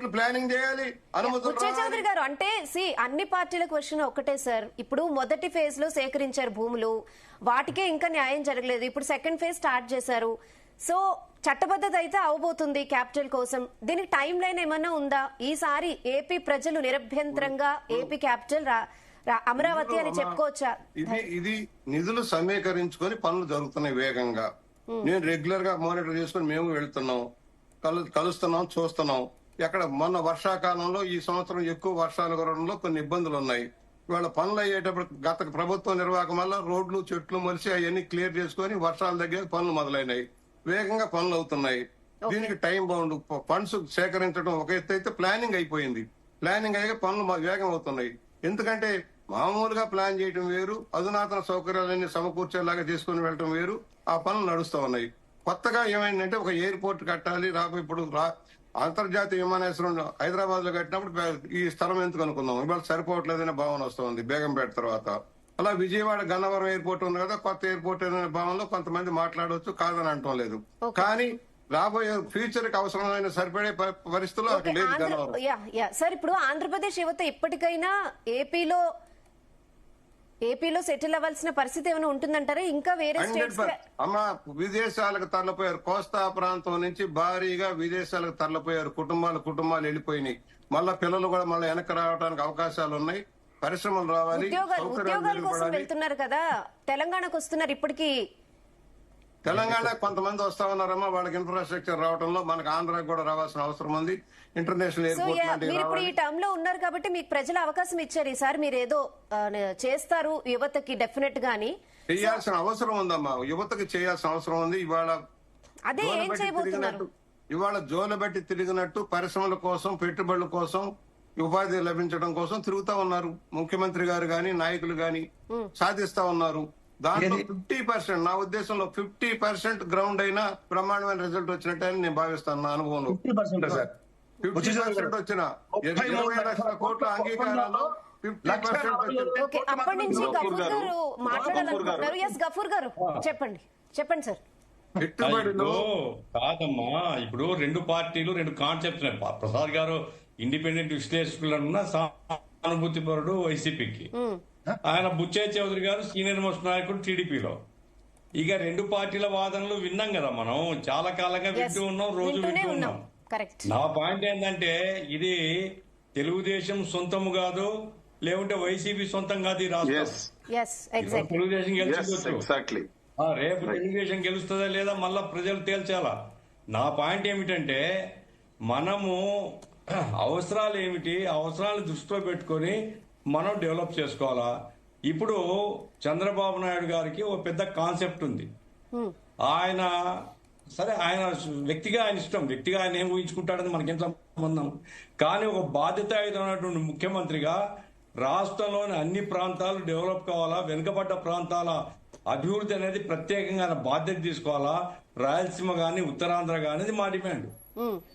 కోర్టులు ప్లానింగ్ చేయాలి, అనుమతులు చౌదరి గారు. అంటే అన్ని పార్టీల క్వశ్చన్ ఒకటే సార్. ఇప్పుడు మొదటి ఫేజ్ లో సేకరించారు భూములు, వాటికే ఇంకా న్యాయం జరగలేదు. ఇప్పుడు సెకండ్ ఫేజ్ స్టార్ట్ చేశారు. సో చట్టబద్ధత అయితే అవబోతుంది క్యాపిటల్ కోసం. దీనికి టైం లైన్ ఏమన్నా ఉందా? ఈసారి ఏపీ ప్రజలు నిరభ్యంతరంగా ఏపీ క్యాపిటల్ అమరావతి అని చెప్పుకోవచ్చా? ఇది నిధులు సమీకరించుకొని పనులు జరుగుతున్నాయి వేగంగా. నేను రెగ్యులర్ గా మానిటర్ చేసుకుని మేము వెళ్తున్నాం, కలుస్తున్నాం, చూస్తున్నాం. ఎక్కడ మొన్న వర్షాకాలంలో ఈ సంవత్సరం ఎక్కువ వర్షాలు కురవడంలో కొన్ని ఇబ్బందులు ఉన్నాయి. ఇవాళ పనులు అయ్యేటప్పుడు గత ప్రభుత్వ నిర్వాహకం వల్ల రోడ్లు చెట్లు మలిసి అవన్నీ క్లియర్ చేసుకుని వర్షాల దగ్గర పనులు మొదలైనాయి. వేగంగా పనులు అవుతున్నాయి. దీనికి టైం బౌండ్. ఫండ్స్ సేకరించడం ఒక ఎత్తు అయితే ప్లానింగ్ అయిపోయింది. ప్లానింగ్ అయ్యాక పనులు వేగం అవుతున్నాయి. ఎందుకంటే మామూలుగా ప్లాన్ చేయడం వేరు, అధునాతన సౌకర్యాలన్నీ సమకూర్చేలాగా తీసుకుని వెళ్ళడం వేరు. ఆ పనులు నడుస్తూ ఉన్నాయి. కొత్తగా ఏమైందంటే ఒక ఎయిర్పోర్ట్ కట్టాలి, ఇప్పుడు అంతర్జాతీయ విమానాశ్రయం హైదరాబాద్ లో కట్టినప్పుడు ఈ స్థలం ఎందుకు అనుకున్నాం, ఇవాళ సరిపోవట్లేదనే భావన వస్తుంది బేగంపేట తర్వాత. అలా విజయవాడ గన్నవరం ఎయిర్పోర్ట్ ఉంది కదా, కొత్త ఎయిర్పోర్ట్ అనే భావనలో కొంతమంది మాట్లాడవచ్చు, కాదని అంటం లేదు. కానీ రాబోయే ఫ్యూచర్ కి అవసరమైన సరిపడే పరిస్థితుల్లో అక్కడ లేదు గన్నవరం. సార్, ఇప్పుడు ఆంధ్రప్రదేశ్ యువత ఇప్పటికైనా ఏపీలో సెటిల్ అవ్వాల్సిన పరిస్థితి ఏమైనా ఉంటుందంటారా? ఇంకా వేరే అమ్మా, విదేశాలకు తరలిపోయారు. కోస్తా ప్రాంతం నుంచి భారీగా విదేశాలకు తరలిపోయారు. కుటుంబాలు వెళ్ళిపోయినాయి. మళ్ళా పిల్లలు కూడా మళ్ళీ వెనక్కి రావడానికి అవకాశాలు ఉన్నాయి. పరిశ్రమలు రావాలి, ఉద్యోగాల కోసం వెళ్తున్నారు కదా, తెలంగాణకు వస్తున్నారు. ఇప్పటికీ తెలంగాణ కొంతమంది వస్తా ఉన్నారమ్మా, వాళ్ళకి ఇన్ఫ్రాస్ట్రక్చర్ రావడంలో. మనకు ఆంధ్రాకి కూడా రావాల్సిన అవసరం ఉంది. International airport. మీరు ఇప్పుడు ఈ టర్మ్ లో ఉన్నారు కాబట్టి మీకు ప్రజలు అవకాశం ఇచ్చారు. ఈసారి మీరు ఏదో చేస్తారు యువతకి డెఫినెట్ గాని. చేయాల్సిన అవసరం ఉందమ్మా, యువతకి చేయాల్సిన అవసరం ఉంది. అదే ఏం చేయబోతున్నారు? ఇవాళ జోలు బట్టి తిరిగినట్టు పరిశ్రమల కోసం, పెట్టుబడుల కోసం, ఉపాధి లభించడం కోసం తిరుగుతా ఉన్నారు. ముఖ్యమంత్రి గారు గాని, నాయకులు గాని సాధిస్తా ఉన్నారు. దాంట్లో 50%, నా ఉద్దేశంలో 50% గ్రౌండ్ అయినా బ్రహ్మాండమైన రిజల్ట్ వచ్చినట్టు నేను భావిస్తాను. నా అనుభవంలో 50% వచ్చిన 20 లక్షల కోట్ల అంగీకారాలు 50% అప్పటి నుంచి గఫూర్ గారు మాట్లాడాలనుకుంటున్నారు. ఎస్ గఫూర్ గారు, చెప్పండి సార్. కాదమ్మా, ఇప్పుడు రెండు పార్టీలు రెండు కాన్సెప్ట్స్. ప్రసాద్ గారు ఇండిపెండెంట్ విశ్లేషకులన్న సానుభూతి పరుడు వైసీపీకి, ఆయన బుచ్చయ్య చౌదరి గారు సీనియర్ మోస్ట్ నాయకుడు టీడీపీలో. ఇక రెండు పార్టీల వాదనలు విన్నాం కదా, మనం చాలా కాలంగా వింటూ ఉన్నాం, రోజు వింటూ ఉన్నాం. నా పాయింట్ ఏంటంటే, ఇది తెలుగుదేశం సొంతము కాదు, లేకుంటే వైసీపీ సొంతం కాదు ఈ రాష్ట్రం. తెలుగుదేశం గెలిచిపోవచ్చు, రేపు తెలుగుదేశం గెలుస్తుందా లేదా మళ్ళా ప్రజలు తేల్చాలా. నా పాయింట్ ఏమిటంటే, మనము అవసరాలు ఏమిటి, అవసరాలు దృష్టిలో పెట్టుకొని మనం డెవలప్ చేసుకోవాలా. ఇప్పుడు చంద్రబాబు నాయుడు గారికి ఒక పెద్ద కాన్సెప్ట్ ఉంది. ఆయన ఆయన వ్యక్తిగా ఆయన ఇష్టం, వ్యక్తిగా ఆయన ఏం ఊహించుకుంటాడని మనకేం సంబంధం. కానీ ఒక బాధ్యతాయుతమైనటువంటి ముఖ్యమంత్రిగా రాష్ట్రంలోని అన్ని ప్రాంతాలు డెవలప్ కావాలా, వెనుకబడ్డ ప్రాంతాల అభివృద్ధి అనేది ప్రత్యేకంగా బాధ్యత తీసుకోవాలా. రాయలసీమ గాని, ఉత్తరాంధ్ర గాని మా డిమాండ్.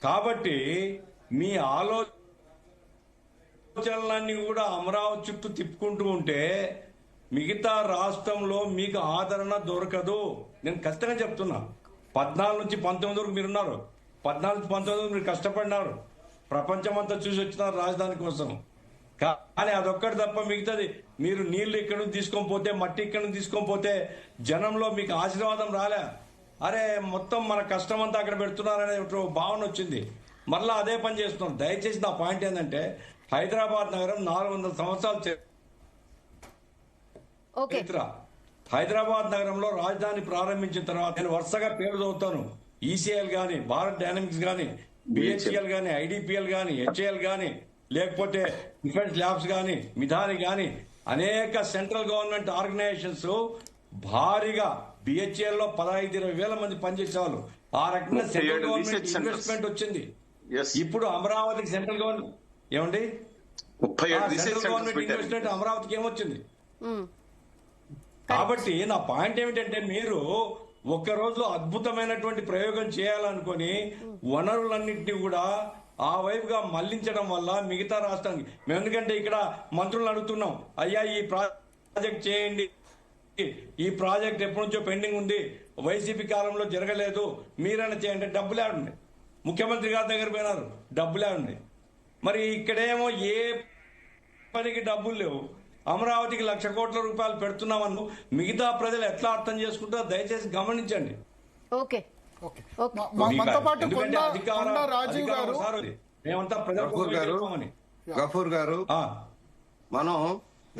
కాబట్టి మీ ఆలోచనలన్నీ కూడా అమరావతి చుట్టూ తిప్పుకుంటూ ఉంటే మిగతా రాష్ట్రంలో మీకు ఆదరణ దొరకదు. నేను ఖచ్చితంగా చెప్తున్నా. 14 నుంచి 19 వరకు మీరున్నారు, 14 నుంచి 19 వరకు మీరు కష్టపడినారు, ప్రపంచమంతా చూసి వచ్చినారు రాజధాని కోసం. కానీ అదొక్కటి తప్ప మిగతాది, మీరు నీళ్లు ఇక్కడ నుంచి తీసుకొని పోతే, మట్టి ఇక్కడ నుంచి తీసుకొని పోతే జనంలో మీకు ఆశీర్వాదం రాలే. అరే మొత్తం మన కష్టం అంతా అక్కడ పెడుతున్నారనే భావన వచ్చింది. మరలా అదే పని చేస్తున్నాం. దయచేసి నా పాయింట్ ఏంటంటే, హైదరాబాద్ నగరం 400 సంవత్సరాలు చరిత్ర. హైదరాబాద్ నగరంలో రాజధాని ప్రారంభించిన తర్వాత నేను వరుసగా పేరు చదువుతాను. ఈసీఎల్ గాని, భారత్ డైనమిక్స్ గాని, బిహెచ్ఎల్ గాని, ఐడిపిఎల్ గాని, హెచ్ఏఎల్ గాని, లేకపోతే డిఫెన్స్ ల్యాబ్స్ గాని, మిధాని గాని, అనేక సెంట్రల్ గవర్నమెంట్ ఆర్గనైజేషన్స్ భారీగా బిహెచ్ఎల్ లో 15-20 వేల మంది పనిచేసేవాళ్ళు. ఆ రకంగా సెంట్రల్ గవర్నమెంట్ ఇన్వెస్ట్మెంట్ వచ్చింది. ఇప్పుడు అమరావతికి సెంట్రల్ గవర్నమెంట్ ఏమండి, సెంట్రల్ గవర్నమెంట్ ఇన్వెస్ట్మెంట్ అమరావతికి ఏమొచ్చింది? కాబట్టి నా పాయింట్ ఏమిటంటే, మీరు ఒక్క రోజు అద్భుతమైనటువంటి ప్రయోగం చేయాలనుకుని వనరులన్నింటినీ కూడా ఆ వైపుగా మళ్లించడం వల్ల మిగతా రాష్ట్రానికి మేము, ఎందుకంటే ఇక్కడ మంత్రులను అడుగుతున్నాం, అయ్యా ఈ ప్రాజెక్ట్ చేయండి, ఈ ప్రాజెక్ట్ ఎప్పటి నుంచో పెండింగ్ ఉంది, వైసీపీ కాలంలో జరగలేదు, మీరైనా చేయండి. డబ్బులే ఉండే, ముఖ్యమంత్రి గారి దగ్గర పోయినారు, డబ్బులే ఉండే. మరి ఇక్కడేమో ఏ పనికి డబ్బులు లేవు, అమరావతికి 1,00,000 కోట్ల రూపాయలు పెడుతున్నామను మిగతా ప్రజలు ఎట్లా అర్థం చేసుకుంటారో దయచేసి గమనించండి. Okay okay. మనతో పాటు ఎందుకంటే కొండా రాజీవ్ గారు, మేమంతా ప్రజల కోసం గఫూర్ గారు, చేస్తామని. గఫూర్ గారు, ఆ, మనం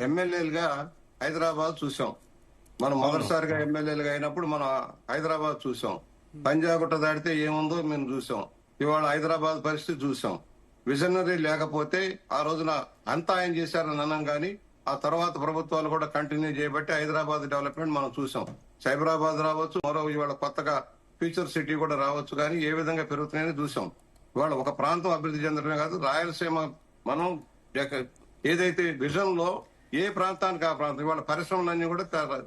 ఎమ్మెల్యేలుగా హైదరాబాద్ చూసాం. మనం మొదటిసారిగా ఎమ్మెల్యేలుగా అయినప్పుడు మనం హైదరాబాద్ చూసాం. పంజాగుట్ట దాటితే ఏముందో మేము చూసాం. ఇవాళ హైదరాబాద్ పరిస్థితి చూసాం. విజనరీ లేకపోతే ఆ రోజున అంతా ఆయన చేశారని అన్నాం కానీ ఆ తర్వాత ప్రభుత్వాలు కూడా కంటిన్యూ చేయబట్టి హైదరాబాద్ డెవలప్మెంట్ మనం చూసాం. సైబరాబాద్ రావచ్చు, మరో ఇవాళ కొత్తగా ఫ్యూచర్ సిటీ కూడా రావచ్చు, కానీ ఏ విధంగా పెరుగుతున్నాయని చూసాం. ఇవాళ ఒక ప్రాంతం అభివృద్ధి చెందడమే కాదు, రాయలసీమ మనం ఏదైతే విజన్ లో ఏ ప్రాంతానికి ఆ ప్రాంతం, ఇవాళ పరిశ్రమలన్నీ కూడా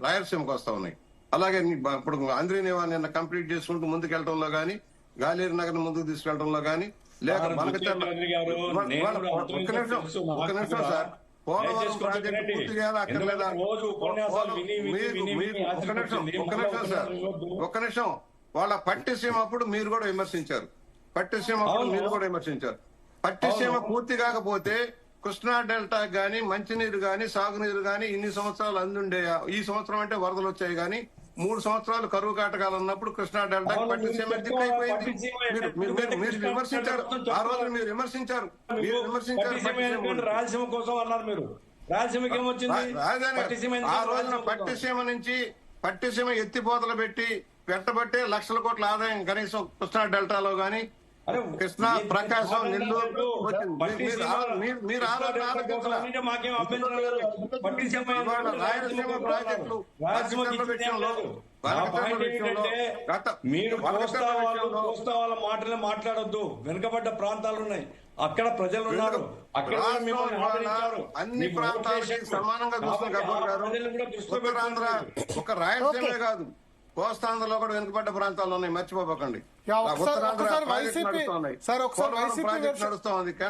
రాయలసీమకు వస్తా ఉన్నాయి. అలాగే ఇప్పుడు అంద్రీనేవా నిన్న కంప్లీట్ చేసుకుంటూ ముందుకెళ్లడంలో గానీ, గాలేరు నగర్ ముందుకు తీసుకెళ్లడంలో గానీ, లేక ఒక్క నిమిషం సార్, పోలవరం ప్రాజెక్టు పూర్తి చేయాలా అక్కర్లేదా? ఒక్క నిమిషం, వాళ్ళ పట్టిసీమ అప్పుడు మీరు కూడా విమర్శించారు. పట్టిసీమ అప్పుడు మీరు కూడా విమర్శించారు. పట్టిసీమ పూర్తి కాకపోతే కృష్ణా డెల్టా గాని మంచినీరు గాని సాగునీరు గాని ఇన్ని సంవత్సరాలు అందుండేయా? ఈ సంవత్సరం అంటే వరదలు వచ్చాయి గాని 3 సంవత్సరాలు కరువు కాటకాలు ఉన్నప్పుడు కృష్ణా డెల్టా పట్టిసీమ దిక్కైపోయింది. మీరు విమర్శించారు, ఆ రోజు మీరు విమర్శించారు. రాయలసీమ కోసం అన్నారు మీరు. రాయలసీమకి ఏమొచ్చింది? ఆ రోజున పట్టిసీమ నుంచి పట్టిసీమ ఎత్తిపోతలు పెట్టబట్టే 1,00,000 కోట్ల ఆదాయం కనీసం కృష్ణా డెల్టాలో గాని, కృష్ణా, ప్రకాశం, నెల్లూరు మీరు రాయలసీమ ప్రాజెక్టులు మీరు వాళ్ళ మాటలే మాట్లాడొద్దు. వెనుకబడ్డ ప్రాంతాలు ఉన్నాయి, అక్కడ ప్రజలు ఉన్నారు, అక్కడ అన్ని ప్రాంతాలకి సమానంగా చూస్తున్న గబ్బర్ గారు. ఉత్తరాంధ్ర ఒక రాయలసీమే కాదు, కోస్తాంధ్రలో కూడా వెనుకబడ్డ ప్రాంతాలు ఉన్నాయి, మర్చిపోకండి. ఉత్తరాంధ్ర ప్రాజెక్టు నడుస్తూ ఉన్నాయి, నడుస్తూ ఉంది.